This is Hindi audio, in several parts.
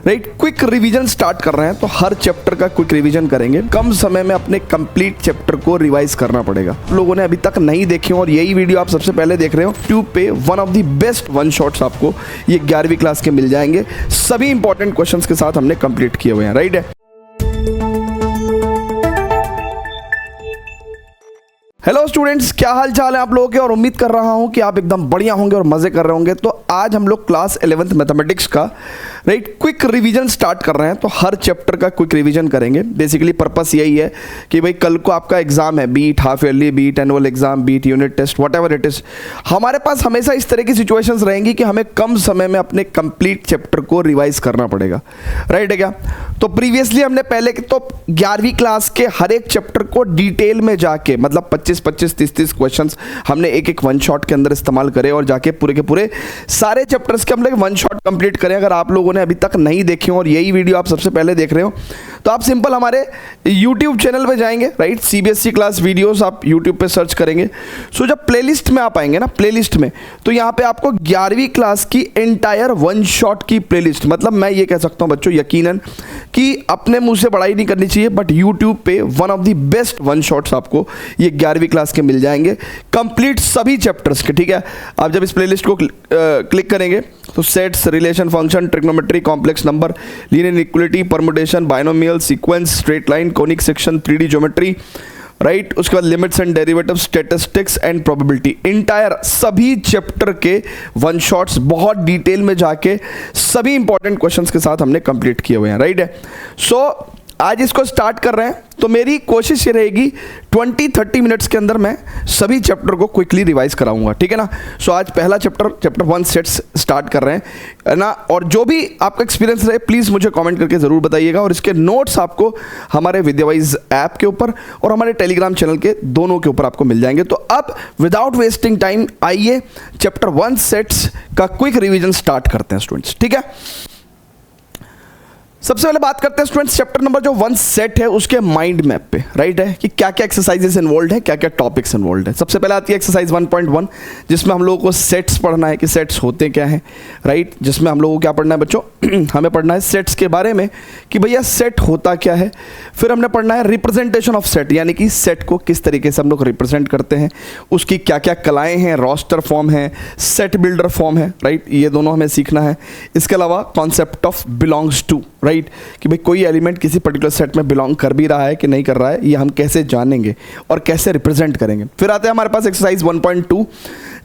राइट। क्विक रिवीजन स्टार्ट कर रहे हैं तो हर चैप्टर का क्विक रिवीजन करेंगे। कम समय में अपने कंप्लीट चैप्टर को रिवाइज करना पड़ेगा। लोगों ने अभी तक नहीं देखे हो और यही वीडियो आप सबसे पहले देख रहे हो यूट्यूब पे, one of the best one shots आपको ये 11वीं क्लास के मिल जाएंगे। सभी इंपॉर्टेंट क्वेश्चंस के साथ हमने कंप्लीट किए हुए हैं। राइट है। हेलो स्टूडेंट्स, क्या हाल चाल है आप लोगों के, और उम्मीद कर रहा हूं कि आप एकदम बढ़िया होंगे और मजे कर रहे होंगे। तो आज हम लोग क्लास 11th मैथमेटिक्स का क्विक रिवीजन स्टार्ट कर रहे हैं। तो हर चैप्टर का क्विक रिवीजन करेंगे। बेसिकली पर्पस यही है कि भाई कल को आपका एग्जाम है, be it half yearly, be it annual exam, be it unit test, whatever it is, हमारे पास हमेशा इस तरह की सिचुएशंस रहेंगी कि हमें कम समय में अपने कंप्लीट चैप्टर को रिवाइज करना पड़ेगा। राइट है क्या? तो प्रीवियसली हमने पहले तो 11वीं क्लास के हर एक चैप्टर को डिटेल में जाके, मतलब 25-25, 30-30 क्वेश्चंस हमने एक वन शॉट के अंदर इस्तेमाल करे और जाके पूरे के पूरे सारे चैप्टर्स के हम लोग वन शॉट कंप्लीट करें। अगर आप लोगों ने अभी तक नहीं देखे हो और यही वीडियो आप सबसे पहले देख रहे हो तो आप सिंपल हमारे YouTube चैनल पे जाएंगे। राइट, CBSE क्लास वीडियोस आप YouTube पे सर्च करेंगे। सो जब प्लेलिस्ट में आप आएंगे ना, प्लेलिस्ट में, तो यहाँ पे आपको 11वीं क्लास की एंटायर वन शॉट की प्लेलिस्ट, मतलब मैं ये कह सकता हूँ बच्चों यकीनन कि अपने मुंह से पढ़ाई नहीं करनी चाहिए, बट YouTube पे one of the best one shots आपको ये 11वीं क्लास के मिल जाएंगे, कंप्लीट सभी चैप्टर्स के। ठीक है, आप जब इस प्लेलिस्ट को क्लिक करेंगे तो sets, relation, function, trigonometry, complex number, linear equality, permutation, binomial, sequence, straight line, conic section, 3D geometry, right, उसके बाद limits and derivative, statistics and probability, entire सभी चैप्टर के वन शॉट्स बहुत डिटेल में जाके सभी इंपॉर्टेंट क्वेश्चंस के साथ हमने कंप्लीट किए हुए हैं। राइट है। सो आज इसको स्टार्ट कर रहे हैं तो मेरी कोशिश ये रहेगी 20-30 मिनट्स के अंदर मैं सभी चैप्टर को क्विकली रिवाइज कराऊंगा। ठीक है ना? सो आज पहला चैप्टर 1 सेट्स स्टार्ट कर रहे हैं ना। और जो भी आपका एक्सपीरियंस रहे प्लीज़ मुझे कमेंट करके ज़रूर बताइएगा। और इसके नोट्स आपको हमारे विद्यावाइज ऐप के ऊपर और हमारे टेलीग्राम चैनल के दोनों के ऊपर आपको मिल जाएंगे। तो अब विदाउट वेस्टिंग टाइम आइए चैप्टर 1 सेट्स का क्विक रिविजन स्टार्ट करते हैं स्टूडेंट्स। ठीक है, सबसे पहले बात करते हैं स्टूडेंट्स चैप्टर नंबर जो 1 सेट है उसके माइंड मैप पे। राइट है कि क्या क्या एक्सरसाइजेस इन्वॉल्व है, क्या क्या टॉपिक्स इन्वॉल्व है। सबसे पहले आती है एक्सरसाइज 1.1 जिसमें हम लोगों को सेट्स पढ़ना है कि सेट्स होते क्या हैं। राइट, जिसमें हम लोगों को क्या पढ़ना है बच्चों हमें पढ़ना है सेट्स के बारे में कि भैया सेट होता क्या है। फिर हमने पढ़ना है रिप्रेजेंटेशन ऑफ सेट, यानी कि सेट को किस तरीके से हम लोग रिप्रेजेंट करते हैं, उसकी क्या क्या कलाएँ हैं, रोस्टर फॉर्म है, सेट बिल्डर फॉर्म है। राइट, ये दोनों हमें सीखना है। इसके अलावा concept of belongs to, right, कि भाई कोई एलिमेंट किसी पर्टिकुलर सेट में बिलोंग कर भी रहा है कि नहीं कर रहा है, ये हम कैसे जानेंगे और कैसे रिप्रेजेंट करेंगे। फिर आते हैं हमारे पास एक्सरसाइज 1.2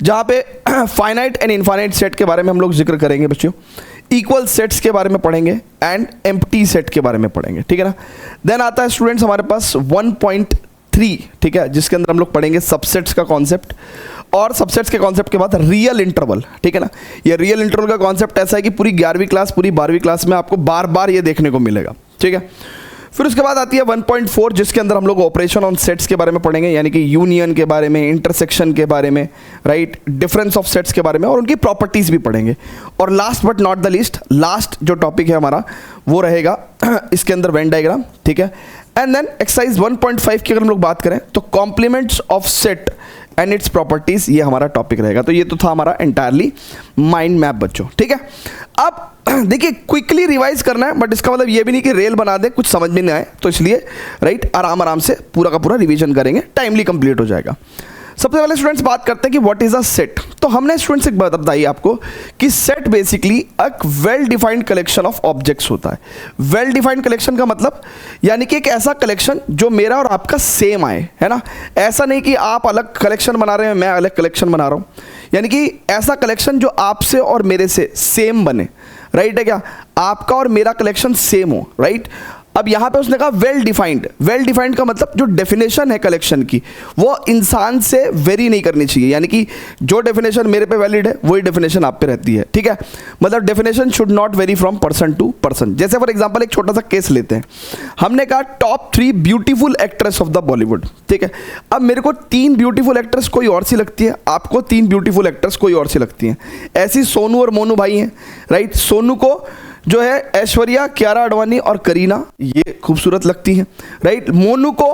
जहाँ पे फाइनाइट एंड इनफाइनाइट सेट के बारे में हम लोग जिक्र करेंगे बच्चों, इक्वल सेट्स के बारे में पढ़ेंगे एंड एम्प्टी सेट के बारे में पढ़ेंगे। ठीक है ना? देन आता है स्टूडेंट्स हमारे पास 1.3, ठीक है, जिसके अंदर हम लोग पढ़ेंगे सबसेट्स का कॉन्सेप्ट और सबसेट्स के कॉन्सेप्ट के बाद रियल इंटरवल। ठीक है ना? ये रियल इंटरवल का कॉन्सेप्ट ऐसा है कि पूरी 11वीं क्लास, पूरी 12वीं क्लास में आपको बार बार ये देखने को मिलेगा। ठीक है, फिर उसके बाद आती है 1.4 जिसके अंदर हम लोग ऑपरेशन ऑन सेट्स के बारे में पढ़ेंगे, यानी कि यूनियन के बारे में, इंटरसेक्शन के बारे में, राइट, डिफरेंस ऑफ सेट्स के बारे में और उनकी प्रॉपर्टीज भी पढ़ेंगे। और last but not the least, last जो टॉपिक है हमारा वो रहेगा इसके अंदर वेन डायग्राम। ठीक है, एंड देन एक्सरसाइज 1.5 की अगर हम लोग बात करें तो complements of set and its properties, ये हमारा टॉपिक रहेगा। तो ये तो था हमारा एंटायरली माइंड मैप बच्चों। ठीक है, अब देखिए क्विकली रिवाइज करना है, बट इसका मतलब ये भी नहीं कि रेल बना दे कुछ समझ में नहीं आए, तो इसलिए राइट आराम आराम से पूरा का पूरा रिवीजन करेंगे, टाइमली कंप्लीट हो जाएगा। सबसे पहले स्टूडेंट्स बात करते हैं कि व्हाट इज अ सेट। तो हमने स्टूडेंट्स एक बात बताई आपको कि सेट बेसिकली एक well defined collection of objects होता है। वेल डिफाइंड कलेक्शन का मतलब यानी कि एक ऐसा कलेक्शन जो मेरा और आपका सेम आए, है ना? ऐसा नहीं कि आप अलग कलेक्शन बना रहे हैं, मैं अलग कलेक्शन बना रहा हूँ, यानी कि ऐसा कलेक्शन जो आपसे और मेरे से सेम बने। राइट है क्या? आपका और मेरा कलेक्शन सेम हो। राइट, अब यहाँ पे उसने कहा वेल डिफाइंड। वेल डिफाइंड का मतलब जो डेफिनेशन है कलेक्शन की वो इंसान से वेरी नहीं करनी चाहिए, यानी कि जो डेफिनेशन मेरे पे वैलिड है वही डेफिनेशन आप पे रहती है। ठीक है, मतलब definition should not vary from person to person. जैसे फॉर एग्जांपल एक छोटा सा केस लेते हैं, हमने कहा top 3 beautiful actress of the Bollywood. ठीक है, अब मेरे को 3 ब्यूटीफुल एक्ट्रेस कोई और सी लगती है, आपको 3 ब्यूटीफुल एक्ट्रेस कोई और सी लगती हैं। ऐसी सोनू और मोनू भाई हैं। राइट, सोनू को जो है ऐश्वर्या, कियारा आडवाणी और करीना ये खूबसूरत लगती हैं। राइट, मोनू को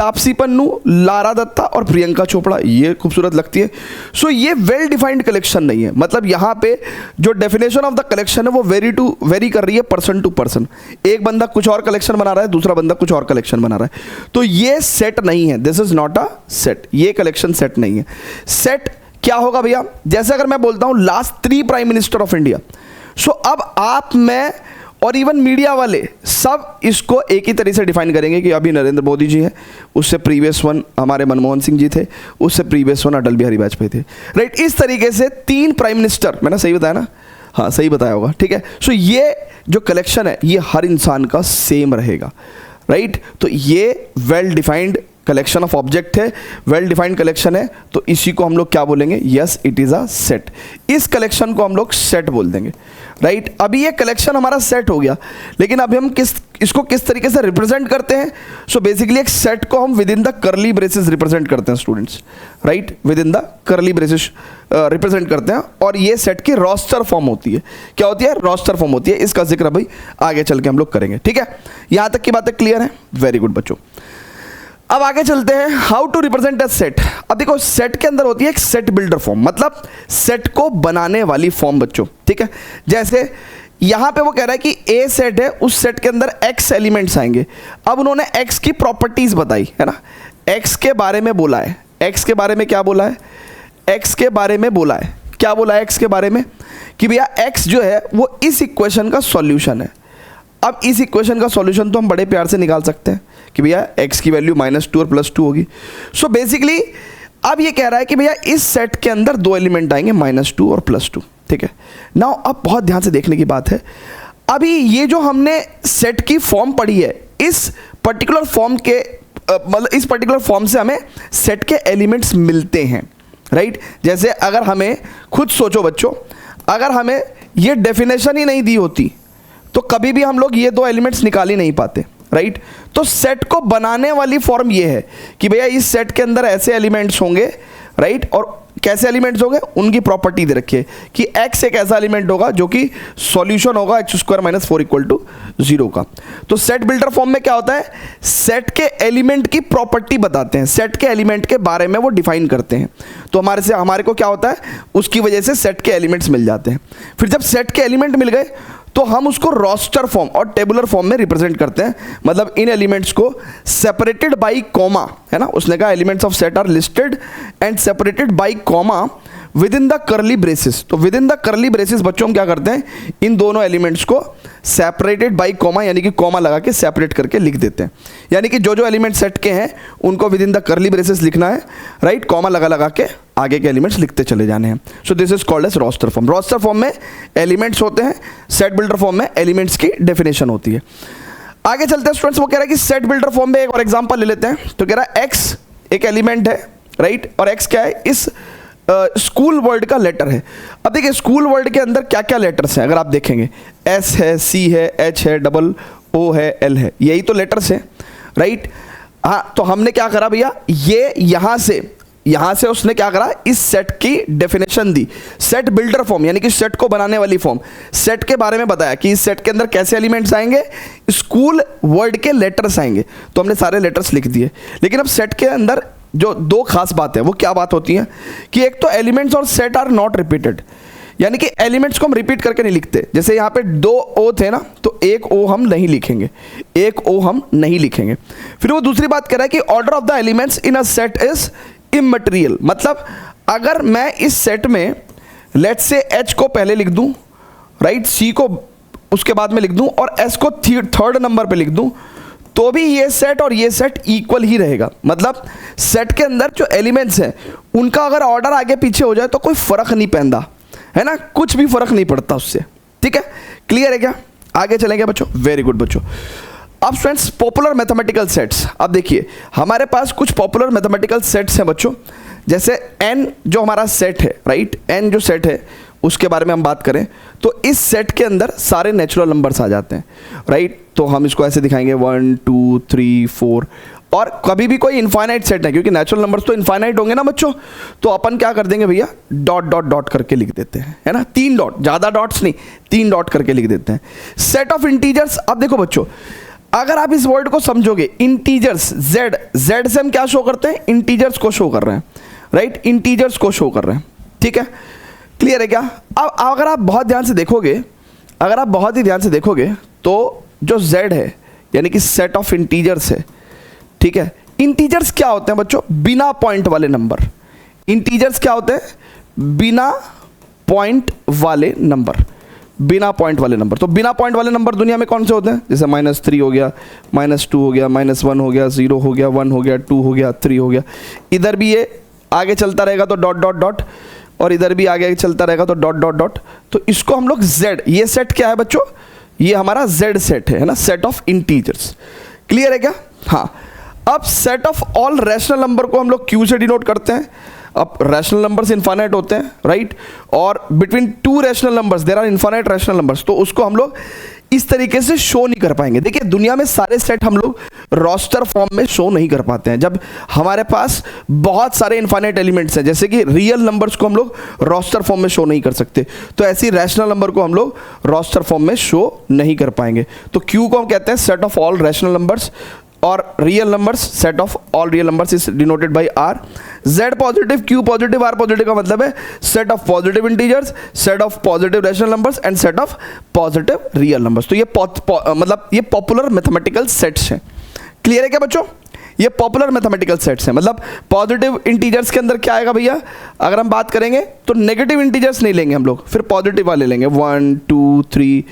तापसी पन्नू, लारा दत्ता और प्रियंका चोपड़ा, ये खूबसूरत लगती है। सो ये वेल डिफाइंड कलेक्शन नहीं है, मतलब यहाँ पे जो डेफिनेशन ऑफ द कलेक्शन है वो वेरी कर रही है पर्सन टू पर्सन। एक बंदा कुछ और कलेक्शन बना रहा है, दूसरा बंदा कुछ और कलेक्शन बना रहा है, तो ये सेट नहीं है। This is not a set, ये कलेक्शन सेट नहीं है। सेट क्या होगा भैया, जैसे अगर मैं बोलता हूँ last 3 prime minister of India, so अब आप, मैं और इवन मीडिया वाले सब इसको एक ही तरीके से डिफाइन करेंगे कि अभी नरेंद्र मोदी जी हैं, उससे प्रीवियस वन हमारे मनमोहन सिंह जी थे, उससे प्रीवियस वन अटल बिहारी वाजपेयी थे, राइट। इस तरीके से 3 प्राइम मिनिस्टर, मैंने सही बताया ना, हाँ सही बताया होगा, ठीक है। सो ये जो कलेक्शन है ये हर इंसान का सेम रहेगा, राइट। तो ये well defined collection of object है, वेल डिफाइंड कलेक्शन है, तो इसी को हम लोग क्या बोलेंगे, yes it is a set. इस कलेक्शन को हम लोग सेट बोल देंगे, राइट। अभी ये कलेक्शन हमारा सेट हो गया, लेकिन अभी हम इसको किस तरीके से रिप्रेजेंट करते हैं। सो बेसिकली एक सेट को हम with in the curly braces represent करते हैं students, right, with in the curly braces represent करते हैं, और ये सेट की रोस्टर फॉर्म होती है। क्या होती है, रोस्टर फॉर्म होती है। इसका जिक्र अभी आगे चल के हम लोग करेंगे, ठीक है। यहां तक की बातें क्लियर है, वेरी गुड बच्चों। अब आगे चलते हैं, how to represent a set. अब देखो सेट के अंदर होती है एक सेट बिल्डर फॉर्म, मतलब सेट को बनाने वाली फॉर्म बच्चों, ठीक है। जैसे यहां पे वो कह रहा है कि ए सेट है, उस सेट के अंदर एक्स एलिमेंट्स आएंगे। अब उन्होंने एक्स की प्रॉपर्टीज बताई है ना, एक्स के बारे में बोला है। एक्स के बारे में क्या बोला है, एक्स के बारे में बोला है, क्या बोला है एक्स के बारे में, कि भैया एक्स जो है वो इस इक्वेशन का सॉल्यूशन है। अब इस इक्वेशन का सॉल्यूशन तो हम बड़े प्यार से निकाल सकते हैं कि भैया x की वैल्यू -2 और +2 होगी। सो बेसिकली अब ये कह रहा है कि भैया इस सेट के अंदर 2 एलिमेंट आएंगे -2 और +2, ठीक है। नाउ अब बहुत ध्यान से देखने की बात है, अभी ये जो हमने सेट की फॉर्म पढ़ी है, इस पर्टिकुलर फॉर्म के मतलब इस पर्टिकुलर फॉर्म से हमें सेट के एलिमेंट्स मिलते हैं, राइट। जैसे अगर हमें खुद सोचो बच्चों, अगर हमें ये डेफिनेशन ही नहीं दी होती तो कभी भी हम लोग ये 2 एलिमेंट्स निकाल ही नहीं पाते, राइट। तो सेट को बनाने वाली फॉर्म ये है कि भैया इस सेट के अंदर ऐसे एलिमेंट्स होंगे, राइट। और कैसे एलिमेंट्स होंगे, उनकी प्रॉपर्टी दे रखी है कि x एक ऐसा एलिमेंट होगा जो कि सॉल्यूशन होगा x² - 4 = 0 का। तो सेट बिल्डर फॉर्म में क्या होता है, सेट के एलिमेंट की प्रॉपर्टी बताते हैं, सेट के एलिमेंट के बारे में वो डिफाइन करते हैं। तो हमारे को क्या होता है, उसकी वजह से सेट के एलिमेंट्स मिल जाते हैं। फिर जब सेट के एलिमेंट मिल गए तो हम उसको रोस्टर फॉर्म और टेबुलर फॉर्म में रिप्रेजेंट करते हैं, मतलब इन एलिमेंट्स को सेपरेटेड बाय कॉमा, है ना, उसने कहा elements of set are listed and separated by comma within the curly braces. तो within the curly braces बच्चों हम क्या करते हैं, इन दोनों एलिमेंट्स को सेपरेटेड बाय कॉमा यानी कि कॉमा लगा के सेपरेट करके लिख देते हैं। यानी कि जो जो एलिमेंट सेट के हैं उनको with in the curly braces लिखना है, राइट, कॉमा लगा लगा के आगे के एलिमेंट्स लिखते चले जाने हैं। So this is called as roster form. Roster form में एलिमेंट्स होते हैं, सेट बिल्डर फॉर्म में एलिमेंट्स की डेफिनेशन होती है। आगे चलते हैं स्टूडेंट्स, वो कह रहा है कि सेट बिल्डर फॉर्म में एक और एग्जांपल ले लेते हैं। तो कह रहा है एक्स एक एलिमेंट है, राइट, और एक्स क्या है, इस स्कूल वर्ड का लेटर है। अब देखिए स्कूल वर्ड के अंदर क्या क्या लेटर्स हैं, अगर आप देखेंगे एस है, सी है, एच है, ओ है, एल है, यही तो लेटर्स हैं, राइट। हाँ, तो हमने क्या करा भैया, ये यहां से उसने क्या करा, इस सेट की डेफिनेशन दी, सेट बिल्डर फॉर्म यानी कि सेट को बनाने वाली फॉर्म, सेट के बारे में बताया कि इस सेट के अंदर कैसे एलिमेंट्स आएंगे, स्कूल वर्ड के लेटर्स आएंगे। तो हमने सारे लेटर्स लिख दिए। लेकिन अब सेट के अंदर जो 2 खास बात है वो क्या बात होती है कि एक तो एलिमेंट्स और सेट आर नॉट रिपीटेड, यानी कि एलिमेंट्स को हम रिपीट करके नहीं लिखते। जैसे यहाँ पे 2 ओ थे ना, तो 1 ओ हम नहीं लिखेंगे, 1 ओ हम नहीं लिखेंगे। फिर वो दूसरी बात कह रहा है कि order of the elements in a set is immaterial, मतलब अगर मैं इस सेट में लेट्स से एच को पहले लिख दूं, राइट, सी को उसके बाद में लिख दूं और एस को 3rd नंबर पे लिख दूं, तो भी ये सेट और ये सेट इक्वल ही रहेगा। मतलब सेट के अंदर जो एलिमेंट्स हैं उनका अगर ऑर्डर आगे पीछे हो जाए तो कोई फर्क नहीं पैदा, है ना, कुछ भी फर्क नहीं पड़ता उससे, ठीक है। क्लियर है क्या, आगे चलेंगे बच्चों, वेरी गुड बच्चों। अब फ्रेंड्स पॉपुलर मैथमेटिकल सेट्स, अब देखिए हमारे पास कुछ पॉपुलर मैथमेटिकल सेट्स हैं बच्चों। जैसे n जो हमारा सेट है, राइट, n जो सेट है उसके बारे में हम बात करें तो इस सेट के अंदर सारे नेचुरल नंबर्स आ जाते हैं, राइट। तो हम इसको ऐसे दिखाएंगे 1 2 3 4, और कभी भी कोई इनफाइनाइट सेट है, क्योंकि नेचुरल नंबर्स तो इनफाइनाइट होंगे ना बच्चों, तो अपन क्या कर देंगे भैया, डॉट डॉट डॉट करके लिख देते हैं, है ना, 3 डॉट, ज़्यादा डॉट्स नहीं, 3 डॉट करके लिख देते हैं। सेट ऑफ इंटीजर्स, अब देखो बच्चों अगर आप इस वर्ड को समझोगे, इंटीजर्स, जेड, जेड से हम क्या शो करते हैं, इंटीजर्स को शो कर रहे हैं, राइट, इंटीजर्स को शो कर रहे हैं, ठीक है, क्लियर है क्या। अब अगर आप बहुत ध्यान से देखोगे, अगर आप बहुत ही ध्यान से देखोगे तो जो जेड है यानी कि सेट ऑफ इंटीजर्स है, ठीक है। इंटीजर्स क्या होते हैं बच्चों, बिना पॉइंट वाले नंबर। इंटीजर्स क्या होते हैं, बिना पॉइंट वाले नंबर, बिना पॉइंट वाले नंबर। तो बिना पॉइंट वाले नंबर दुनिया में कौन से होते हैं, जैसे -3 हो गया, -2 हो गया, -1 हो गया, 0 हो गया, 1 हो गया, 2 हो गया, 3 हो गया। इधर भी ये आगे चलता रहेगा तो डॉट डॉट डॉट, और इधर भी आगे चलता रहेगा तो डॉट डॉट डॉट। तो इसको हम लोग जेड, ये सेट क्या है बच्चों, ये हमारा जेड सेट है ना, सेट ऑफ इंटीजर्स, क्लियर है क्या। हाँ, अब set of all rational number को हम लोग क्यू से डिनोट करते हैं। अब रैशनल नंबर्स इनफाइनाइट होते हैं, राइट, और between two rational numbers there are infinite rational numbers, तो उसको हम लोग इस तरीके से शो नहीं कर पाएंगे। देखिए दुनिया में सारे सेट हम लोग रोस्टर फॉर्म में शो नहीं कर पाते हैं। जब हमारे पास बहुत सारे इनफाइनाइट एलिमेंट्स हैं, जैसे कि रियल नंबर्स को हम लोग रोस्टर फॉर्म में शो नहीं कर सकते, तो ऐसी रैशनल नंबर को हम लोग रोस्टर फॉर्म में शो नहीं कर पाएंगे। तो क्यू को हम कहते हैं set of all rational numbers, और real numbers, set of all real numbers is denoted by R. Z positive, Q positive, R positive का मतलब है set of positive integers, set of positive rational numbers and set of positive real numbers. तो ये मतलब ये पॉपुलर मैथमेटिकल सेट्स हैं, क्लियर है क्या बच्चों। ये पॉपुलर मैथमेटिकल सेट्स हैं, मतलब पॉजिटिव इंटीजर्स के अंदर क्या आएगा भैया, अगर हम बात करेंगे तो नेगेटिव इंटीजर्स नहीं लेंगे हम लोग, फिर पॉजिटिव वाले लेंगे 1 2 3।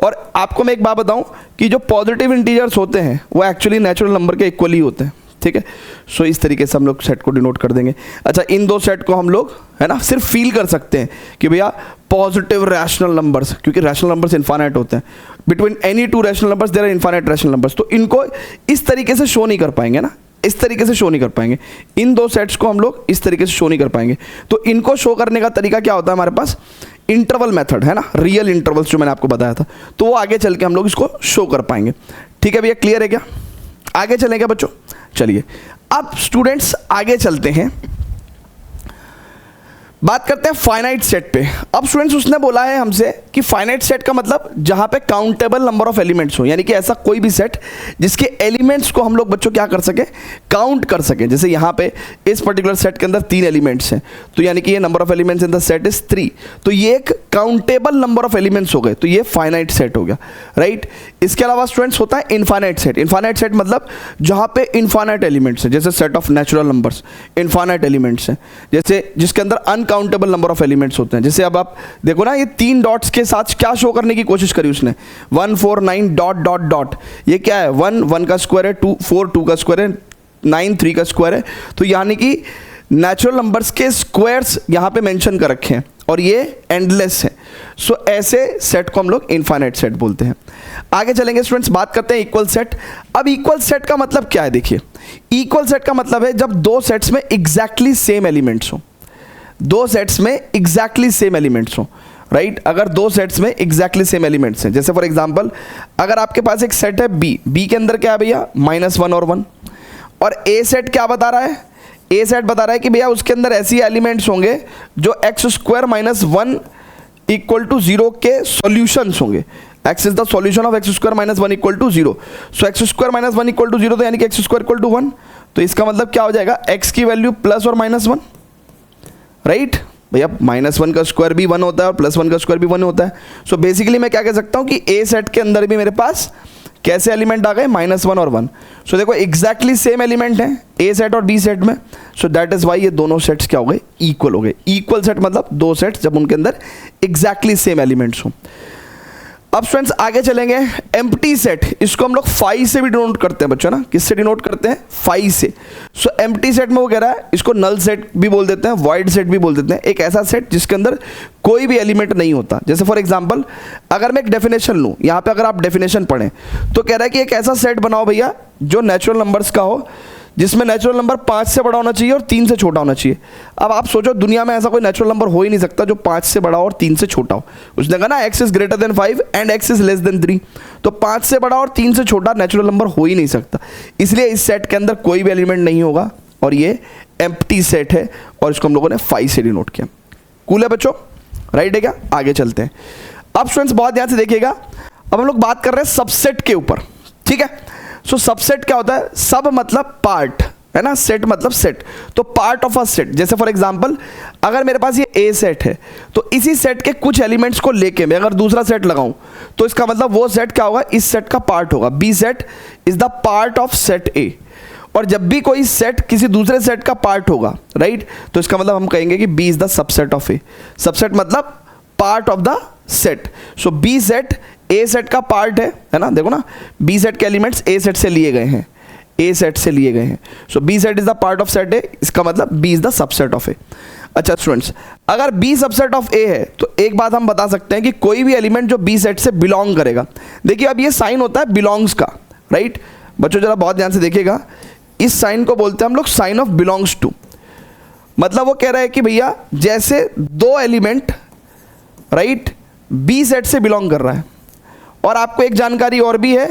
और आपको मैं एक बात बताऊं कि जो पॉजिटिव इंटीजर्स होते हैं वो एक्चुअली नेचुरल नंबर के इक्वली होते हैं, ठीक है। सो इस तरीके से हम लोग सेट को डिनोट कर देंगे। अच्छा, इन दो सेट को हम लोग है ना सिर्फ फील कर सकते हैं कि भैया पॉजिटिव रैशनल नंबर्स, क्योंकि रैशनल नंबर्स इनफाइनाइट होते हैं, between any two rational numbers there are infinite rational numbers. तो इनको इस तरीके से शो नहीं कर पाएंगे ना, इस तरीके से शो नहीं कर पाएंगे। इन दो सेट्स को हम लोग इस तरीके से शो नहीं कर पाएंगे। तो इनको शो करने का तरीका क्या होता है हमारे पास, इंटरवल मेथड है ना, रियल इंटरवल्स जो मैंने आपको बताया था, तो वो आगे चल के हम लोग इसको शो कर पाएंगे, ठीक है भैया, क्लियर है क्या। आगे चलें क्या बच्चों, चलिए अब स्टूडेंट्स आगे चलते हैं, बात करते हैं फाइनाइट सेट पे। अब स्टूडेंट्स उसने बोला है हमसे कि फाइनाइट सेट का मतलब जहां पे काउंटेबल नंबर ऑफ एलिमेंट्स हो, यानी कि ऐसा कोई भी सेट जिसके एलिमेंट्स को हम लोग बच्चों क्या कर सके, काउंट कर सके। जैसे यहाँ पे इस पर्टिकुलर सेट के अंदर 3 एलिमेंट्स हैं, तो यानी कि ये number of elements in the set is 3, तो ये एक काउंटेबल नंबर ऑफ एलिमेंट्स हो गए, तो ये फाइनाइट सेट हो गया, राइट। इसके अलावा स्टूडेंट्स होता है इनफाइनाइट सेट। इनफाइनाइट सेट मतलब जहां पे इनफाइनाइट एलिमेंट्स हैं, जैसे set of natural numbers infinite elements हैं, जैसे जिसके अंदर अनकाउंटेबल नंबर ऑफ एलिमेंट्स होते हैं। जैसे अब आप देखो ना, ये 3 डॉट्स के साथ क्या शो करने की कोशिश करी उसने, 1 4 9 डॉट डॉट डॉट। ये क्या है, 1 1 का स्क्वायर है, 2 4 2 का स्क्वायर है, 9 3 का स्क्वायर है। तो यानी कि नेचुरल नंबर्स के स्क्वायर्स यहाँ पे मेंशन कर रखे हैं और ये एंडलेस है। सो ऐसे सेट को हम लोग इनफाइनाइट सेट बोलते हैं। आगे चलेंगे स्टूडेंट्स, बात करते हैं इक्वल सेट। अब इक्वल सेट का मतलब क्या है, देखिए इक्वल सेट का मतलब है जब दो सेट्स में एग्जैक्टली सेम एलिमेंट्स हो, दो सेट्स में एग्जैक्टली सेम एलिमेंट्स हो, राइट। अगर दो सेट्स में एग्जैक्टली सेम एलिमेंट्स हैं, जैसे फॉर एग्जांपल अगर आपके पास एक सेट है बी के अंदर क्या है भैया, -1 और 1, और ए सेट क्या बता रहा है, ए सेट बता रहा है कि भैया उसके अंदर ऐसी एलिमेंट्स होंगे जो x² - 1 = 0 के सॉल्यूशंस होंगे। x is the solution of x² - 1 = 0। So x² - 1 = 0, तो यानी कि x² = 1। तो इसका मतलब क्या हो जाएगा, x की वैल्यू प्लस और -1, राइट भैया। -1 का स्क्वायर भी 1 होता है और +1 का स्क्वायर भी 1 होता है। सो बेसिकली मैं क्या कह सकता हूँ कि ए सेट के अंदर भी मेरे पास कैसे एलिमेंट आ गए, -1 और 1। सो देखो एग्जैक्टली सेम एलिमेंट हैं ए सेट और बी सेट में, सो दैट इज वाई ये दोनों सेट्स क्या हो गए, इक्वल हो गए। इक्वल सेट मतलब दो सेट्स जब उनके अंदर एग्जैक्टली सेम एलिमेंट्स हों। अब स्टूडेंट्स आगे चलेंगे, एम्प्टी सेट, इसको हम लोग फाई से भी डिनोट करते हैं बच्चों ना, किससे डिनोट करते हैं, फाई से। सो एम्प्टी सेट में वो कह रहा है, इसको नल सेट भी बोल देते हैं, वॉइड सेट भी बोल देते हैं, एक ऐसा सेट जिसके अंदर कोई भी एलिमेंट नहीं होता। जैसे फॉर एग्जांपल अगर मैं एक डेफिनेशन लूँ, यहाँ पे अगर आप डेफिनेशन पढ़ें तो कह रहा है कि एक ऐसा सेट बनाओ भैया जो नेचुरल नंबर्स का हो, जिसमें नेचुरल नंबर 5 से बड़ा होना चाहिए और 3 से छोटा होना चाहिए। अब आप सोचो दुनिया में ऐसा कोई नेचुरल नंबर हो ही नहीं सकता जो 5 से बड़ा हो और 3 से छोटा हो। उसने कहा ना x is greater than 5 and x is less than 3, तो 5 से बड़ा और 3 से छोटा नेचुरल नंबर हो ही नहीं सकता। इसलिए इस सेट के अंदर कोई भी एलिमेंट नहीं होगा और ये एम्प्टी सेट है और इसको हम लोगों ने फाई से डिनोट किया। कूल है बच्चों, राइट है क्या। आगे चलते हैं। अब स्टूडेंट्स बहुत ध्यान से देखिएगा, अब हम लोग बात कर रहे हैं सबसेट के ऊपर, ठीक ठीक है। सो सबसेट क्या होता है, सब मतलब पार्ट है ना, सेट मतलब सेट, तो पार्ट ऑफ अ सेट। जैसे फॉर एग्जांपल अगर मेरे पास ये ए सेट है तो इसी सेट के कुछ एलिमेंट्स को लेके मैं अगर दूसरा सेट लगाऊं तो इसका मतलब वो सेट क्या होगा, इस सेट का पार्ट होगा। B set is the part of set A. और जब भी कोई सेट किसी दूसरे सेट का पार्ट होगा, राइट, तो इसका मतलब हम कहेंगे कि B is the subset of A. Subset मतलब part of the set. So B set A set का पार्ट है ना, देखो ना, बी सेट के एलिमेंट्स ए सेट से लिए गए हैं, ए सेट से लिए गए हैं। So B set is the part of set A, इसका मतलब B is the subset of A. अच्छा स्टूडेंट्स, अगर बी सबसेट ऑफ ए है तो एक बात हम बता सकते हैं कि कोई भी एलिमेंट जो बी सेट से बिलोंग करेगा, देखिए अब ये साइन होता है बिलोंग्स का, राइट। बच्चों जरा बहुत ध्यान से देखिएगा, इस साइन को बोलते हैं हम लोग साइन ऑफ बिलोंग्स टू। मतलब वो कह रहा है कि भैया जैसे दो एलिमेंट, राइट, बी सेट से बिलोंग कर रहा है। और आपको एक जानकारी और भी है,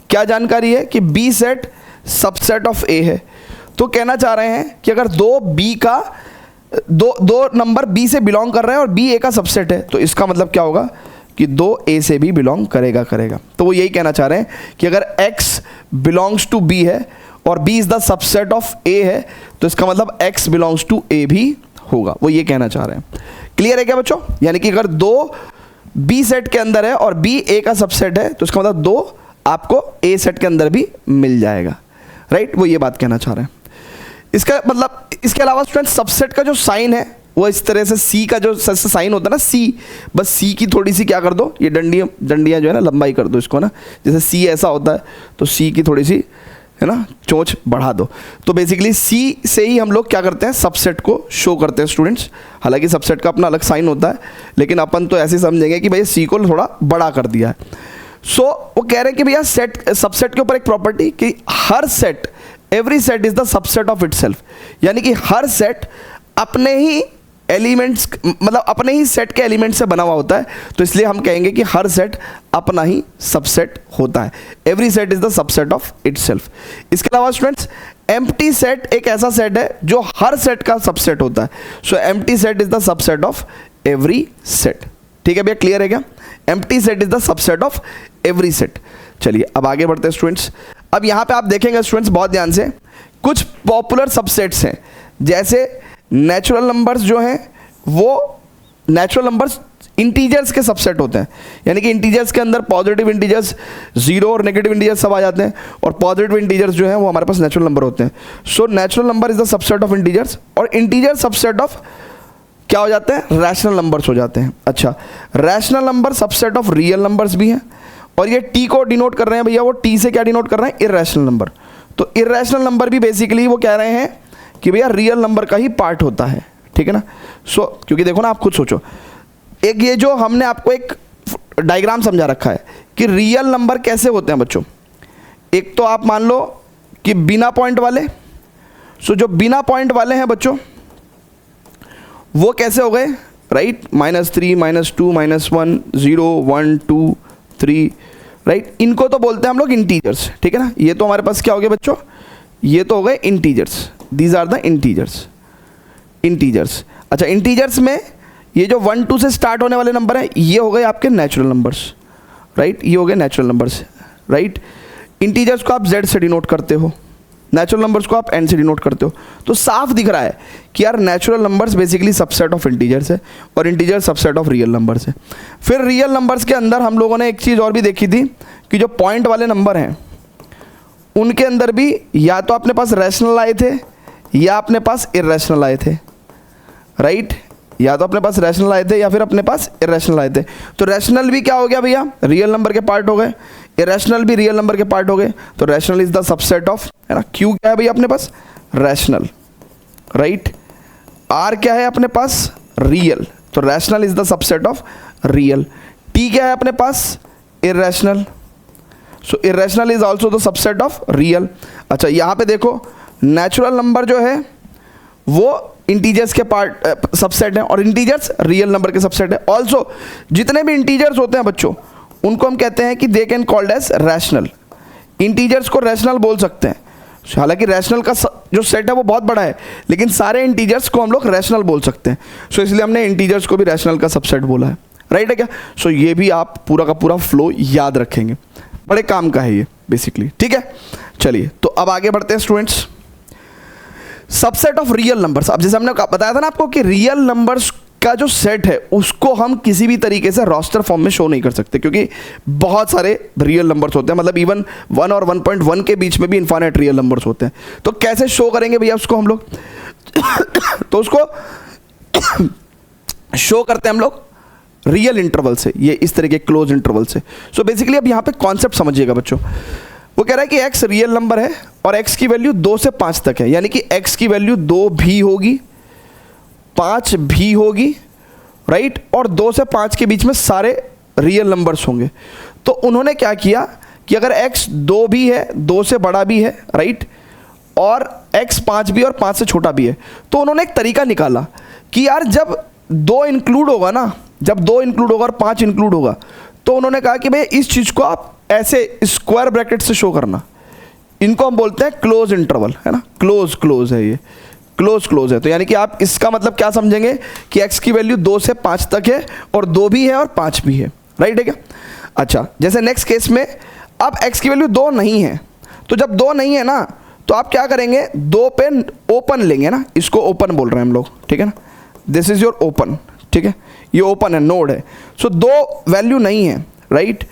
क्या जानकारी है, कि बी सेट सबसेट ऑफ ए है। तो कहना चाह रहे हैं कि अगर दो नंबर बी से बिलोंग कर रहे हैं और बी ए का सबसेट है तो इसका मतलब क्या होगा कि दो ए से भी बिलोंग करेगा। तो वो यही कहना चाह रहे हैं कि अगर x बिलोंग्स टू b है और b is the subset of a है तो इसका मतलब x बिलोंग्स टू a भी होगा। वो ये कहना चाह रहे हैं। क्लियर है क्या बच्चों? यानी कि अगर दो b सेट के अंदर है और b a का सबसेट है तो इसका मतलब दो आपको a सेट के अंदर भी मिल जाएगा, राइट। वो ये बात कहना चाह रहे हैं। इसका मतलब इसके अलावा स्टूडेंट सबसेट का जो साइन है वो इस तरह से सी का जो साइन होता है ना, सी, बस सी की थोड़ी सी क्या कर दो, ये डंडियाँ जो है ना लंबाई कर दो इसको ना, जैसे सी ऐसा होता है तो सी की थोड़ी सी है ना चोंच बढ़ा दो। तो बेसिकली सी से ही हम लोग क्या करते हैं, सबसेट को शो करते हैं स्टूडेंट्स। हालांकि सबसेट का अपना अलग साइन होता है लेकिन अपन तो ऐसे समझेंगे कि भाई सी को थोड़ा बड़ा कर दिया है। सो वो कह रहे हैं कि भैया सेट सबसेट के ऊपर एक प्रॉपर्टी कि हर set, every set is the subset of itself, यानी कि हर सेट अपने ही एलिमेंट्स मतलब अपने ही सेट के एलिमेंट से बना हुआ होता है। तो इसलिए हम कहेंगे कि हर सेट अपना ही सबसेट होता है। Every set is the subset of itself. इसके अलावा स्टूडेंट्स एम्प्टी सेट एक ऐसा सेट है जो हर सेट का सबसेट होता है। सो empty set is the subset of every set. ठीक है भैया, क्लियर है क्या? Empty set is the subset of every set. चलिए अब आगे बढ़ते हैं स्टूडेंट्स। अब यहाँ पे आप देखेंगे स्टूडेंट्स बहुत ध्यान से, कुछ पॉपुलर सबसेट्स हैं जैसे नेचुरल नंबर्स जो हैं वो नेचुरल नंबर्स इंटीजर्स के सबसेट होते हैं। यानी कि इंटीजर्स के अंदर पॉजिटिव इंटीजर्स, जीरो और नेगेटिव इंटीजर्स सब आ जाते हैं और पॉजिटिव इंटीजर्स जो हैं वो हमारे पास नेचुरल नंबर होते हैं। So natural number is the subset of integers और इंटीजर सबसेट ऑफ क्या हो जाते हैं, रैशनल नंबर्स हो जाते हैं। अच्छा, rational number subset of real numbers भी हैं और ये टी को डिनोट कर रहे हैं भैया, वो टी से क्या डिनोट कर रहे हैं, इर्रेशनल नंबर। तो इर्रेशनल नंबर भी बेसिकली वो कह रहे हैं कि भैया रियल नंबर का ही पार्ट होता है। ठीक है ना। सो क्योंकि देखो ना, आप खुद सोचो, एक ये जो हमने आपको एक डायग्राम समझा रखा है कि रियल नंबर कैसे होते हैं बच्चों। एक तो आप मान लो कि बिना पॉइंट वाले, सो जो बिना पॉइंट वाले हैं बच्चों वो कैसे हो गए, राइट, -3, -2, -1, 0, 1, 2, 3, राइट। इनको तो बोलते हैं हम लोग इंटीजर्स। ठीक है ना। ये तो हमारे पास क्या हो गया बच्चों, ये तो हो गए integers. These are the integers. अच्छा, इंटीजर्स में ये जो 1, 2 से स्टार्ट होने वाले नंबर हैं ये हो गए आपके नेचुरल नंबर्स, राइट। ये हो गए नेचुरल नंबर्स, राइट। इंटीजर्स को आप z से डिनोट करते हो, नेचुरल नंबर्स को आप n से डिनोट करते हो। तो साफ दिख रहा है कि यार natural numbers basically subset of integers है और integer subset of real numbers है। फिर रियल नंबर्स के अंदर हम लोगों ने एक चीज़ और भी देखी थी कि जो पॉइंट वाले नंबर हैं उनके अंदर भी या तो अपने पास रैशनल आए थे या अपने पास इर्रेशनल आए थे, राइट। या तो अपने पास रैशनल आए थे या फिर अपने पास इर्रेशनल आए थे। तो रैशनल भी क्या हो गया भैया, रियल नंबर के पार्ट हो गए, इरेशनल भी रियल नंबर के पार्ट हो गए। तो rational is the subset of, है ना, क्यू क्या है भैया अपने पास, रैशनल, राइट। आर क्या है अपने पास, रियल, तो rational is the subset of real. T क्या है अपने पास, irrational, so irrational is also the subset of real. अच्छा, यहाँ पे देखो नेचुरल नंबर जो है वो इंटीजर्स के पार्ट सबसेट हैं और इंटीजर्स रियल नंबर के सबसेट है। ऑल्सो जितने भी इंटीजर्स होते हैं बच्चों उनको हम कहते हैं कि they can called as rational. Integers को रैशनल बोल सकते हैं। हालांकि रैशनल का जो सेट है वो बहुत बड़ा है लेकिन सारे इंटीजर्स को हम लोग रैशनल बोल सकते हैं। सो इसलिए हमने इंटीजर्स को भी रैशनल का सबसेट बोला है, राइट है क्या। सो ये भी आप पूरा का पूरा फ्लो याद रखेंगे। बड़े काम का है ये बेसिकली, ठीक है। चलिए तो अब आगे बढ़ते हैं students. Subset of real numbers, अब जैसे हमने बताया था ना आपको कि रियल नंबर्स का जो सेट है उसको हम किसी भी तरीके से रोस्टर फॉर्म में शो नहीं कर सकते, क्योंकि बहुत सारे रियल नंबर्स होते हैं, मतलब इवन 1 और 1.1 के बीच में भी इनफाइनाइट रियल नंबर्स होते हैं। तो कैसे शो करेंगे भैया उसको हम लोग तो उसको शो करते हैं हम लोग रियल इंटरवल से, ये इस तरह के क्लोज इंटरवल से। सो बेसिकली अब यहाँ पे कॉन्सेप्ट समझिएगा बच्चों। वो कह रहा है कि x रियल नंबर है और x की वैल्यू 2 से 5 तक है, यानी कि x की वैल्यू 2 भी होगी, 5 भी होगी, राइट, और 2 से 5 के बीच में सारे रियल नंबर्स होंगे। तो उन्होंने क्या किया कि अगर x 2 भी है, 2 से बड़ा भी है, राइट, और x 5 भी और 5 से छोटा भी है, तो उन्होंने एक तरीका निकाला कि यार जब 2 इंक्लूड होगा ना, जब 2 इंक्लूड होगा और 5 इंक्लूड होगा, तो उन्होंने कहा कि भाई इस चीज़ को आप ऐसे स्क्वायर ब्रैकेट से शो करना। इनको हम बोलते हैं क्लोज इंटरवल, है ना, क्लोज है ये, क्लोज है। तो यानी कि आप इसका मतलब क्या समझेंगे कि x की वैल्यू 2 से 5 तक है और 2 भी है और 5 भी है, राइट है क्या। अच्छा, जैसे नेक्स्ट केस में अब x की वैल्यू 2 नहीं है, तो जब 2 नहीं है ना तो आप क्या करेंगे, 2 पे ओपन लेंगे ना, इसको ओपन बोल रहे हैं हम लोग, ठीक है ना, दिस इज योर ओपन, ठीक है, ये ओपन है, नोड है। सो 2 वैल्यू नहीं है, राइट,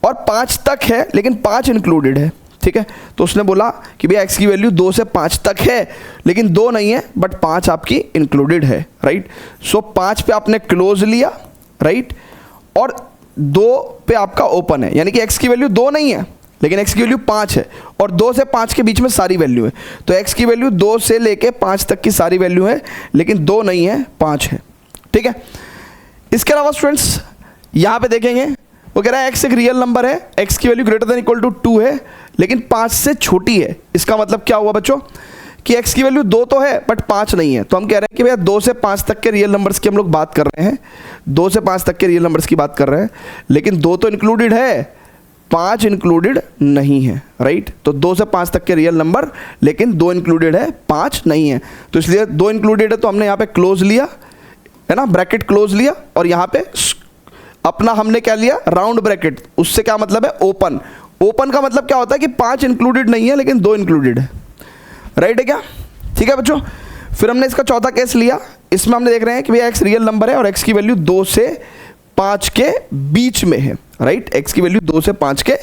और 5 तक है लेकिन 5 इंक्लूडेड है, ठीक है। तो उसने बोला कि भैया x की वैल्यू 2 से 5 तक है लेकिन 2 नहीं है बट 5 आपकी इंक्लूडेड है, राइट। सो 5 पे आपने क्लोज लिया, राइट, और 2 पे आपका ओपन है, यानी कि x की वैल्यू 2 नहीं है लेकिन x की वैल्यू 5 है और 2 से 5 के बीच में सारी वैल्यू है। तो x की वैल्यू 2 से लेके 5 तक की सारी वैल्यू है लेकिन 2 नहीं है, 5 है, ठीक है। इसके अलावा स्टूडेंट्स यहाँ पे देखेंगे, वो कह रहा है x एक रियल नंबर है, x की value greater than equal to 2 है लेकिन 5 से छोटी है। इसका मतलब क्या हुआ बच्चों कि x की वैल्यू 2 तो है बट 5 नहीं है। तो हम कह रहे हैं कि भैया 2 से 5 तक के रियल नंबर्स की हम लोग बात कर रहे हैं, 2 से 5 तक के रियल नंबर्स की बात कर रहे हैं, लेकिन 2 तो इंक्लूडेड है, 5 इंक्लूडेड नहीं है, राइट। तो 2 से 5 तक के रियल नंबर लेकिन 2 इंक्लूडेड है, 5 नहीं है। तो इसलिए 2 इंक्लूडेड है तो हमने यहाँ पे क्लोज लिया, है ना, ब्रैकेट क्लोज लिया, और यहाँ पे अपना हमने क्या लिया, राउंड ब्रैकेट। उससे क्या मतलब है, ओपन। ओपन का मतलब क्या होता है कि 5 इंक्लूडेड नहीं है लेकिन 2 इंक्लूडेड है, राइट है क्या, ठीक है बच्चों। फिर हमने इसका चौथा केस लिया, इसमें हमने देख रहे हैं कि भैया x रियल नंबर है और x की वैल्यू 2 से 5 के बीच में है, राइट, x की वैल्यू 2 से 5 के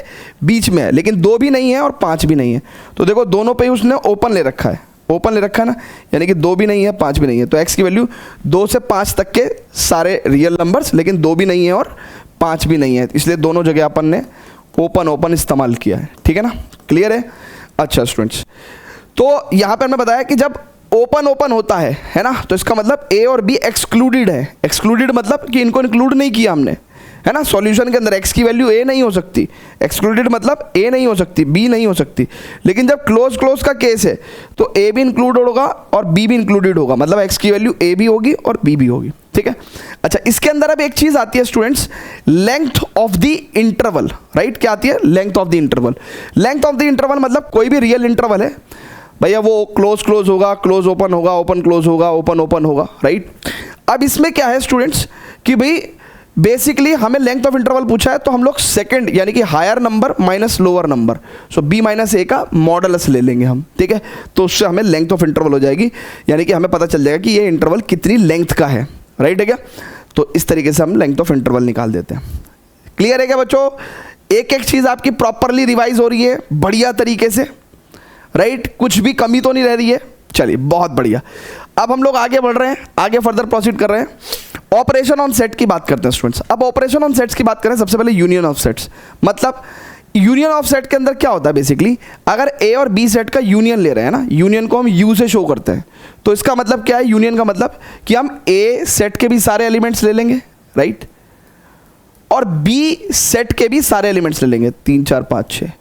बीच में है लेकिन 2 भी नहीं है और 5 भी नहीं है। तो देखो दोनों पे उसने ओपन ले रखा है, ओपन ले रखा है ना, यानी कि 2 भी नहीं है, 5 भी नहीं है। तो x की वैल्यू 2 से 5 तक के सारे रियल नंबर्स लेकिन 2 भी नहीं है और 5 भी नहीं है, इसलिए दोनों जगह अपन ने ओपन इस्तेमाल किया है, ठीक है ना, क्लियर है। अच्छा स्टूडेंट्स, तो यहाँ पे हमने बताया कि जब ओपन होता है ना, तो इसका मतलब a और b एक्सक्लूडेड है। एक्सक्लूडेड मतलब कि इनको इंक्लूड नहीं किया हमने, है ना। सॉल्यूशन के अंदर x की वैल्यू a नहीं हो सकती, एक्सक्लूडेड मतलब a नहीं हो सकती, b नहीं हो सकती। लेकिन जब क्लोज का केस है तो a भी इंक्लूड होगा और b भी इंक्लूडेड होगा, मतलब x की वैल्यू a भी होगी और b भी होगी, ठीक है। अच्छा, इसके अंदर अब एक चीज आती है students, length of the interval, right. क्या आती है, length of the interval. Length of the interval मतलब कोई भी रियल इंटरवल है भैया, वो क्लोज होगा, क्लोज ओपन होगा, ओपन क्लोज होगा, ओपन ओपन होगा, राइट। अब इसमें क्या है स्टूडेंट्स कि भाई बेसिकली हमें लेंथ ऑफ इंटरवल पूछा है तो हम लोग सेकंड यानी कि higher number minus lower number, so b minus a का मॉडलस ले लेंगे हम, ठीक है। तो उससे हमें लेंथ ऑफ इंटरवल हो जाएगी, यानी कि हमें पता चल जाएगा कि ये इंटरवल कितनी लेंथ का है, राइट है क्या। तो इस तरीके से हम लेंथ ऑफ इंटरवल निकाल देते हैं। क्लियर है क्या बच्चों, एक एक चीज़ आपकी प्रॉपरली रिवाइज हो रही है बढ़िया तरीके से, राइट, कुछ भी कमी तो नहीं रह रही है। चलिए बहुत बढ़िया, अब हम लोग आगे बढ़ रहे हैं, आगे फर्दर प्रोसीड कर रहे हैं। ऑपरेशन ऑन सेट की बात करते हैं स्टूडेंट्स। अब ऑपरेशन ऑन सेट्स की बात करें, सबसे पहले यूनियन ऑफ सेट्स। मतलब यूनियन ऑफ सेट के अंदर क्या होता है, बेसिकली अगर ए और बी सेट का यूनियन ले रहे हैं ना, यूनियन को हम यू से शो करते हैं, तो इसका मतलब क्या है, यूनियन का मतलब कि हम ए सेट के भी सारे एलिमेंट्स ले लेंगे, राइट, और बी सेट के भी सारे एलिमेंट्स ले लेंगे, 3 4 5 6,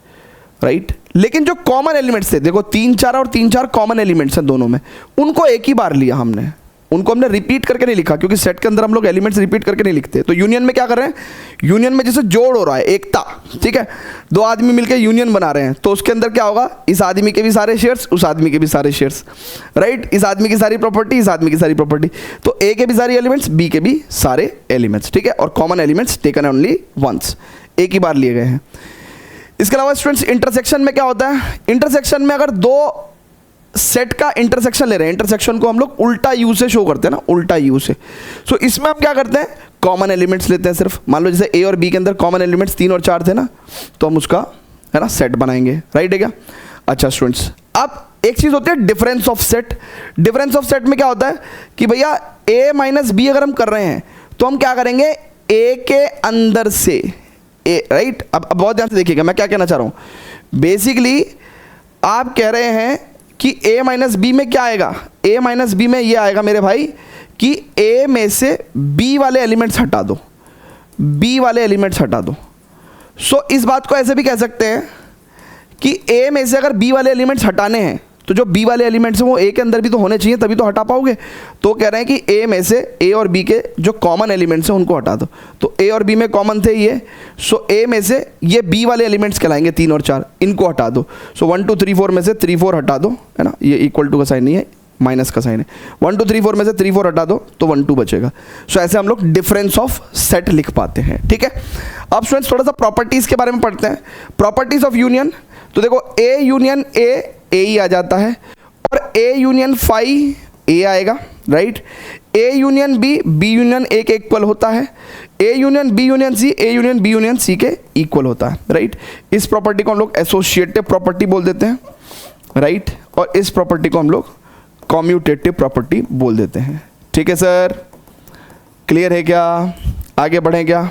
राइट। लेकिन जो कॉमन एलिमेंट्स थे, देखो 3 4 और 3 4 कॉमन एलिमेंट्स हैं दोनों में, उनको एक ही बार लिया हमने, उनको हमने रिपीट करके नहीं लिखा, क्योंकि सेट के अंदर हम लोग एलिमेंट्स रिपीट करके नहीं लिखते। तो यूनियन में क्या कर रहे हैं, यूनियन में जैसे जोड़ हो रहा है, एकता, ठीक है, 2 आदमी मिलकर यूनियन बना रहे हैं, तो उसके अंदर क्या होगा, इस आदमी के भी सारे शेयर्स, उस आदमी के भी सारे शेयर्स, राइट, इस आदमी की सारी प्रॉपर्टी, इस आदमी की सारी प्रॉपर्टी, तो ए के भी सारे एलिमेंट्स, बी के भी सारे एलिमेंट्स, ठीक है, और common elements taken only once, एक ही बार लिए गए हैं। इसके अलावा स्टूडेंट्स इंटरसेक्शन में क्या होता है, इंटरसेक्शन में अगर दो सेट का इंटरसेक्शन ले रहे हैं, इंटरसेक्शन को हम लोग उल्टा यू से शो करते हैं ना, उल्टा यू से। सो इसमें हम क्या करते हैं, कॉमन एलिमेंट्स लेते हैं सिर्फ। मान लो जैसे ए और बी के अंदर कॉमन एलिमेंट्स 3 और 4 थे ना, तो हम उसका है ना सेट बनाएंगे, राइट है क्या। अच्छा स्टूडेंट्स, अब एक चीज होती है difference of set. Difference of set में क्या होता है कि भैया a माइनस बी अगर हम कर रहे हैं तो हम क्या करेंगे, a के अंदर से a, राइट। अब बहुत ध्यान से देखिएगा मैं क्या कहना चाह रहा हूं। बेसिकली आप कह रहे हैं कि a माइनस बी में क्या आएगा, a माइनस बी में ये आएगा मेरे भाई कि a में से b वाले एलिमेंट्स हटा दो, b वाले एलिमेंट्स हटा दो। सो इस बात को ऐसे भी कह सकते हैं कि a में से अगर b वाले एलिमेंट्स हटाने हैं तो जो b वाले एलिमेंट्स हैं वो a के अंदर भी तो होने चाहिए, तभी तो हटा पाओगे। तो कह रहे हैं कि a में से a और b के जो कॉमन एलिमेंट्स हैं उनको हटा दो। तो a और b में कॉमन थे ये, सो a में से ये b वाले एलिमेंट्स कहलाएंगे 3 और 4, इनको हटा दो। सो 1 2 3 4 में से 3 4 हटा दो, है ना, ये इक्वल टू का साइन नहीं है, माइनस का साइन है। 1 2 3 4 में से 3 4 हटा दो तो 1 2 बचेगा। सो ऐसे हम लोग डिफरेंस ऑफ सेट लिख पाते हैं, ठीक है। अब स्टूडेंट्स थोड़ा सा प्रॉपर्टीज के बारे में पढ़ते हैं। प्रॉपर्टीज ऑफ यूनियन, तो देखो a यूनियन a ही आ जाता है, और a यूनियन फाई a आएगा, right. a union b union a के इक्वल होता है, a union b union c a union b union c के इक्वल होता है, राइट। इस प्रॉपर्टी को हम लोग एसोसिएटिव प्रॉपर्टी बोल देते हैं, राइट। और इस प्रॉपर्टी को हम लोग कॉम्यूटेटिव प्रॉपर्टी बोल देते हैं, ठीक है सर। क्लियर है क्या, आगे बढ़ें क्या,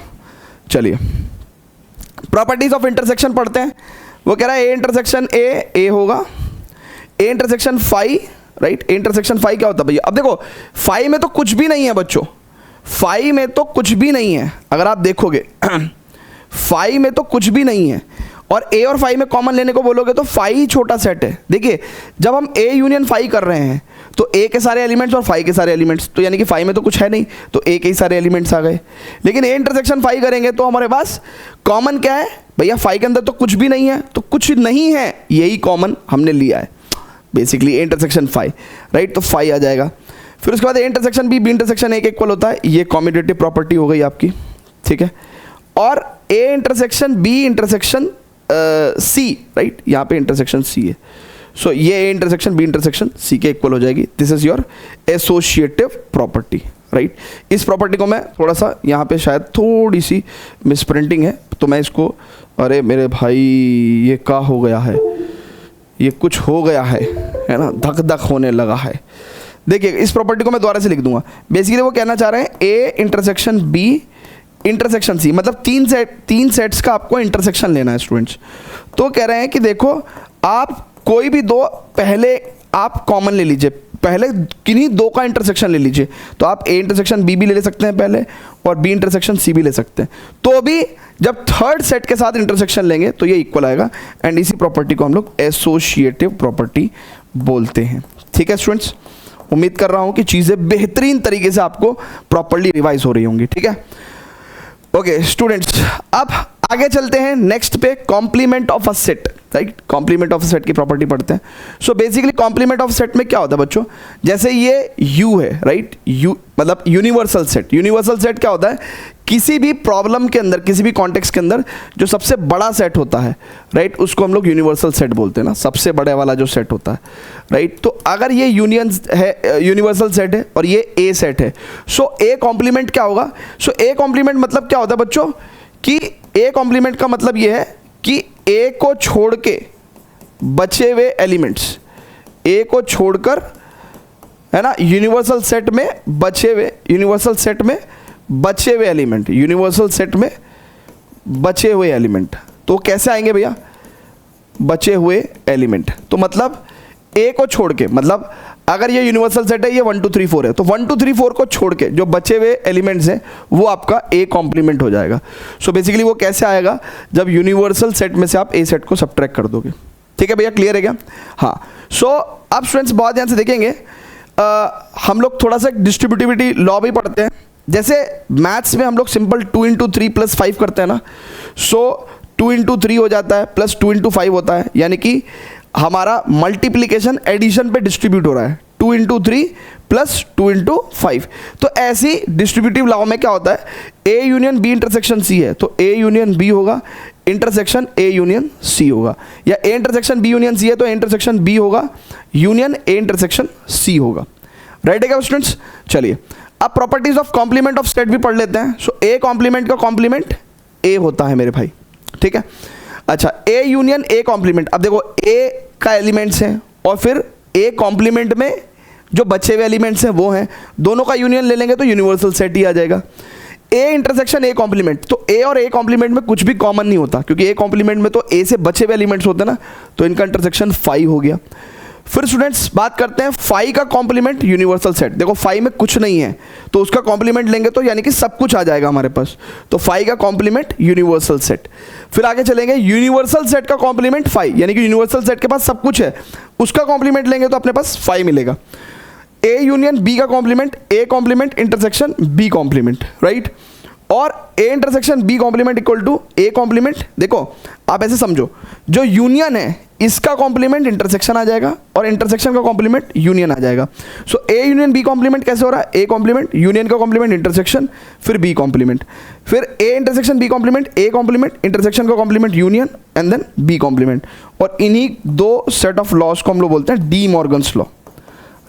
चलिए प्रॉपर्टीज ऑफ इंटरसेक्शन पढ़ते हैं। वो कह रहा है ए इंटरसेक्शन ए होगा, A intersection phi, right. A intersection phi क्या होता है भैया, अब देखो फाई में तो कुछ भी नहीं है बच्चों, फाई में तो कुछ भी नहीं है। अगर आप देखोगे फाई में तो कुछ भी नहीं है, और ए और फाई में कॉमन लेने को बोलोगे तो फाई ही छोटा सेट है। देखिए जब हम ए यूनियन फाई कर रहे हैं तो ए के सारे एलिमेंट्स और फाई के सारे एलिमेंट्स, तो यानी कि फाई में तो कुछ है नहीं, तो ए के ही सारे एलिमेंट्स आ गए। लेकिन ए इंटरसेक्शन फाई करेंगे तो हमारे पास कॉमन क्या है भैया, फाई के अंदर तो कुछ भी नहीं है, तो कुछ नहीं है यही कॉमन हमने लिया है basically A intersection phi, right. तो फाई आ जाएगा। फिर उसके बाद A intersection B intersection A के इक्वल होता है, ये कॉम्यूटेटिव प्रॉपर्टी हो गई आपकी, ठीक है। और A intersection B intersection C, right, यहाँ पे इंटरसेक्शन सी है, सो ये A intersection B intersection C के इक्वल हो जाएगी। This is your associative property, right. इस प्रॉपर्टी को मैं थोड़ा सा यहाँ पे शायद थोड़ी सी मिसप्रिंटिंग है, तो मैं इसको, अरे मेरे भाई ये क्या हो गया है, ये कुछ हो गया है ना, धक धक होने लगा है। देखिए इस प्रॉपर्टी को मैं दोबारा से लिख दूंगा। बेसिकली वो कहना चाह रहे हैं A intersection B intersection C, मतलब तीन सेट्स का आपको इंटरसेक्शन लेना है स्टूडेंट्स। तो कह रहे हैं कि देखो आप कोई भी दो पहले आप कॉमन ले लीजिए, पहले किन्हीं दो का इंटरसेक्शन ले लीजिए। तो आप ए इंटरसेक्शन बी भी ले सकते हैं पहले, और बी इंटरसेक्शन सी भी ले सकते हैं। तो भी जब थर्ड सेट के साथ इंटरसेक्शन लेंगे तो ये इक्वल आएगा, एंड इसी प्रॉपर्टी को हम लोग एसोसिएटिव प्रॉपर्टी बोलते हैं, ठीक है स्टूडेंट्स। उम्मीद कर रहा हूं कि चीज़ें बेहतरीन तरीके से आपको प्रॉपर्ली रिवाइज हो रही होंगी, ठीक है। ओके स्टूडेंट्स, अब आगे चलते हैं नेक्स्ट पे, complement of a set, right. Complement of a set की प्रॉपर्टी पढ़ते हैं। So basically complement of set में क्या होता है बच्चों, जैसे ये यू है, राइट, यू मतलब यूनिवर्सल सेट। यूनिवर्सल सेट क्या होता है, किसी भी प्रॉब्लम के अंदर, किसी भी कॉन्टेक्स्ट के अंदर जो सबसे बड़ा सेट होता है, राइट, उसको हम लोग यूनिवर्सल सेट बोलते हैं ना, सबसे बड़े वाला जो सेट होता है, राइट। तो अगर ये यूनियन है, यूनिवर्सल सेट है और ये ए सेट है, सो ए कॉम्प्लीमेंट क्या होगा। सो ए कॉम्प्लीमेंट मतलब क्या होता है बच्चों, कि ए कॉम्प्लीमेंट का मतलब ये है कि ए को छोड़ के बचे हुए एलिमेंट्स, ए को छोड़कर, है ना, यूनिवर्सल सेट में बचे हुए, यूनिवर्सल सेट में बचे हुए एलिमेंट, यूनिवर्सल सेट में बचे हुए एलिमेंट। तो कैसे आएंगे भैया, बचे हुए एलिमेंट, तो मतलब ए को छोड़ के, मतलब अगर ये यूनिवर्सल सेट है, ये 1 2 3 4 है, तो 1 2 3 4 को छोड़ के जो बचे हुए एलिमेंट्स हैं वो आपका ए कॉम्प्लीमेंट हो जाएगा। सो बेसिकली वो कैसे आएगा, जब यूनिवर्सल सेट में से आप ए सेट को सब्ट्रैक्ट कर दोगे, ठीक है भैया, क्लियर है क्या। हाँ, सो अब स्टूडेंट्स बहुत ध्यान से देखेंगे, हम लोग थोड़ा सा डिस्ट्रीब्यूटिविटी लॉ भी पढ़ते हैं। जैसे मैथ्स में हम लोग सिंपल 2 × 3 + 5 करते हैं ना, सो 2 × 3 हो जाता है प्लस 2 × 5 होता है, यानी कि हमारा मल्टीप्लिकेशन एडिशन पे डिस्ट्रीब्यूट हो रहा है, 2 × 3 + 2 × 5। तो ऐसी डिस्ट्रीब्यूटिव लॉ में क्या होता है, A union B intersection C है, तो ए यूनियन बी होगा, इंटरसेक्शन ए यूनियन सी होगा, या A intersection B union C है तो ए इंटरसेक्शन बी होगा यूनियन ए इंटरसेक्शन सी होगा। राइट है क्या स्टूडेंट्स? चलिए अब properties of complement of set भी पढ़ लेते हैं। सो ए कॉम्प्लीमेंट का कॉम्प्लीमेंट ए होता है मेरे भाई, ठीक है। अच्छा, ए यूनियन ए कॉम्प्लीमेंट, अब देखो ए का एलिमेंट्स हैं और फिर ए कॉम्प्लीमेंट में जो बचे हुए एलिमेंट्स हैं वो हैं, दोनों का यूनियन ले लेंगे तो यूनिवर्सल सेट ही आ जाएगा। ए इंटरसेक्शन ए कॉम्प्लीमेंट, तो ए और ए कॉम्प्लीमेंट में कुछ भी कॉमन नहीं होता, क्योंकि ए कॉम्प्लीमेंट में तो ए से बचे हुए एलिमेंट्स होते हैं ना, तो इनका इंटरसेक्शन फाई हो गया। फिर स्टूडेंट्स बात करते हैं फाई का कॉम्प्लीमेंट यूनिवर्सल सेट। देखो फाई में कुछ नहीं है तो उसका कॉम्प्लीमेंट लेंगे तो यानी कि सब कुछ आ जाएगा हमारे पास, तो फाई का कॉम्प्लीमेंट यूनिवर्सल सेट। फिर आगे चलेंगे, यूनिवर्सल सेट का कॉम्प्लीमेंट फाई, यानी कि यूनिवर्सल सेट के पास सब कुछ है, उसका कॉम्प्लीमेंट लेंगे तो अपने पास फाई मिलेगा। ए यूनियन बी का complement A complement intersection B complement, right. और A intersection B complement equal to A complement. देखो आप ऐसे समझो, जो यूनियन है इसका कॉम्प्लीमेंट इंटरसेक्शन आ जाएगा और इंटरसेक्शन का कॉम्प्लीमेंट यूनियन आ जाएगा। So A union B complement कैसे हो रहा है? ए कॉम्प्लीमेंट यूनियन का कॉम्प्लीमेंट इंटरसेक्शन फिर बी कॉम्प्लीमेंट, फिर A intersection B complement A complement intersection का complement union and then B complement. और इन्हीं दो सेट ऑफ लॉज को हम लोग बोलते हैं डी मॉर्गन्स लॉ,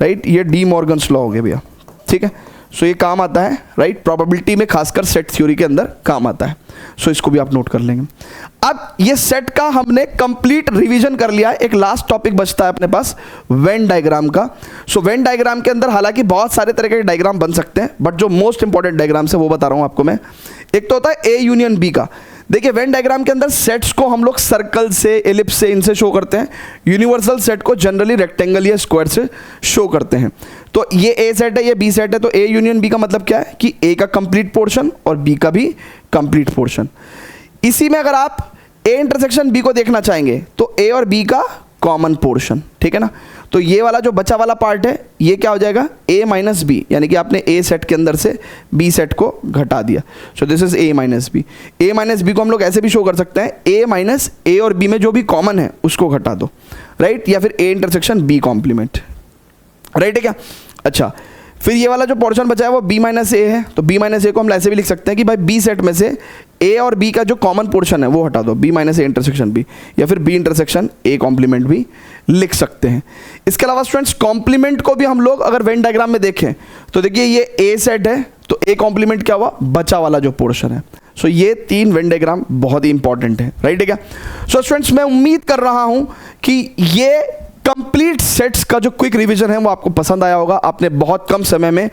राइट। ये डी मॉर्गन्स लॉ हो गया भैया, ठीक है। सो ये काम आता है, राइट, प्रोबेबिलिटी में खासकर सेट थ्योरी के अंदर काम आता है। सो इसको भी आप नोट कर लेंगे। अब ये सेट का हमने कंप्लीट रिवीजन कर लिया है। एक लास्ट टॉपिक बचता है अपने पास, वेन डायग्राम का। सो वेन डायग्राम के अंदर हालांकि बहुत सारे तरह के डायग्राम बन सकते हैं, बट जो मोस्ट इंपॉर्टेंट डायग्राम्स है वो बता रहा हूं आपको मैं। एक तो होता है ए यूनियन बी का। देखिए वेन डायग्राम के अंदर सेट्स को हम लोग सर्कल से, एलिप्स से, इनसे शो करते हैं। यूनिवर्सल सेट को जनरली रेक्टेंगल या स्क्वायर से शो करते हैं। तो ये ए सेट है, ये बी सेट है, तो ए यूनियन बी का मतलब क्या है कि ए का कंप्लीट पोर्शन और बी का भी कंप्लीट पोर्शन। इसी में अगर आप ए इंटरसेक्शन बी को देखना चाहेंगे तो ए और बी का कॉमन पोर्शन, ठीक है ना। तो ये वाला जो बचा वाला पार्ट है ये क्या हो जाएगा? ए माइनस बी, यानी कि आपने ए सेट के अंदर से बी सेट को घटा दिया। So this is A minus B. A minus B को हम लोग ऐसे भी शो कर सकते हैं, ए माइनस ए और बी में जो भी कॉमन है उसको घटा दो, राइट, या फिर A intersection B complement, right है क्या। अच्छा, फिर ये वाला जो पोर्शन बचा है वो b माइनस ए है, तो b माइनस ए को हम ऐसे भी लिख सकते हैं कि भाई b सेट में से a और b का जो कॉमन पोर्शन है वो हटा दो, b minus A intersection b, या फिर b इंटरसेक्शन a कॉम्प्लीमेंट भी लिख सकते हैं। इसके अलावा स्टूडेंट्स कॉम्प्लीमेंट को भी हम लोग अगर वेन डायग्राम में देखें तो देखिए ये a सेट है, तो a कॉम्प्लीमेंट क्या हुआ? बचा वाला जो पोर्शन है। सो ये तीन वेन डायग्राम बहुत ही इंपॉर्टेंट है, राइट है क्या। सो स्टूडेंट्स मैं उम्मीद कर रहा हूं कि ये कंप्लीट सेट्स का जो क्विक रिवीजन है वो आपको पसंद आया होगा। आपने बहुत कम समय में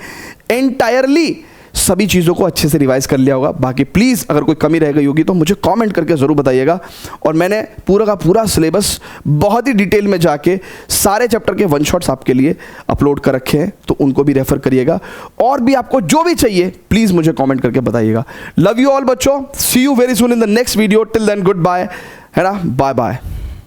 एंटायरली सभी चीज़ों को अच्छे से रिवाइज कर लिया होगा। बाकी प्लीज़ अगर कोई कमी रह गई होगी तो मुझे कमेंट करके ज़रूर बताइएगा। और मैंने पूरा का पूरा सिलेबस बहुत ही डिटेल में जाके सारे चैप्टर के वन शॉट्स आपके लिए अपलोड कर रखे हैं, तो उनको भी रेफर करिएगा। और भी आपको जो भी चाहिए प्लीज़ मुझे कॉमेंट करके बताइएगा। लव यू ऑल बच्चों, see you very soon in the next video. Till then good bye, है ना, बाय बाय।